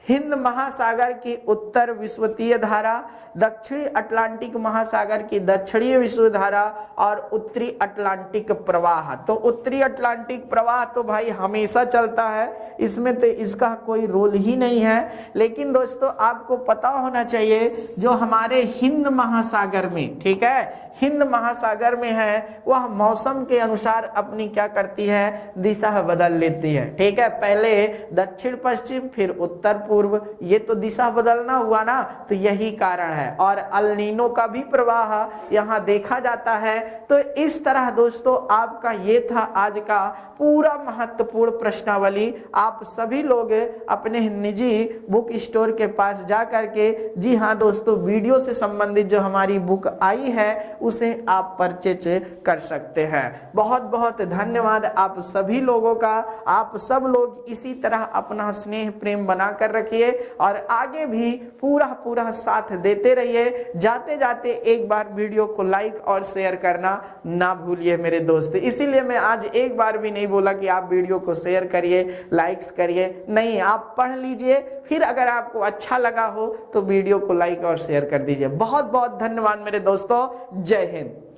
हिंद महासागर की उत्तर विषुवतीय धारा, दक्षिणी अटलांटिक महासागर की दक्षिणी विषुवतीय धारा, और उत्तरी अटलांटिक प्रवाह। तो उत्तरी अटलांटिक प्रवाह तो भाई हमेशा चलता है, इसमें तो इसका कोई रोल ही नहीं है। लेकिन दोस्तों आपको पता होना चाहिए जो हमारे हिंद महासागर में, ठीक है, हिंद महासागर में है, वह मौसम के अनुसार अपनी क्या करती है, दिशा बदल लेती है, ठीक है। पहले दक्षिण पश्चिम, फिर उत्तर पूर्व, ये तो दिशा बदलना हुआ ना, तो यही कारण है। और अल नीनो का भी प्रवाह यहाँ देखा जाता है। तो इस तरह दोस्तों आपका ये था आज का पूरा महत्वपूर्ण प्रश्नावली। आप सभी लोग अपने निजी बुक स्टोर के पास जा करके, जी हाँ दोस्तों, वीडियो से संबंधित जो हमारी बुक आई है उसे आप परचेज कर सकते हैं। बहुत बहुत धन्यवाद आप सभी लोगों का। आप सब लोग इसी तरह अपना स्नेह प्रेम बना कर रखिए और आगे भी पूरा साथ देते रहिए। जाते जाते एक बार वीडियो को लाइक और शेयर करना ना भूलिए मेरे दोस्त। इसीलिए मैं आज एक बार भी नहीं बोला कि आप वीडियो को शेयर करिए, लाइक्स करिए, नहीं, आप पढ़ लीजिए, फिर अगर आपको अच्छा लगा हो तो वीडियो को लाइक और शेयर कर दीजिए। बहुत बहुत धन्यवाद मेरे दोस्तों। जय हिंद।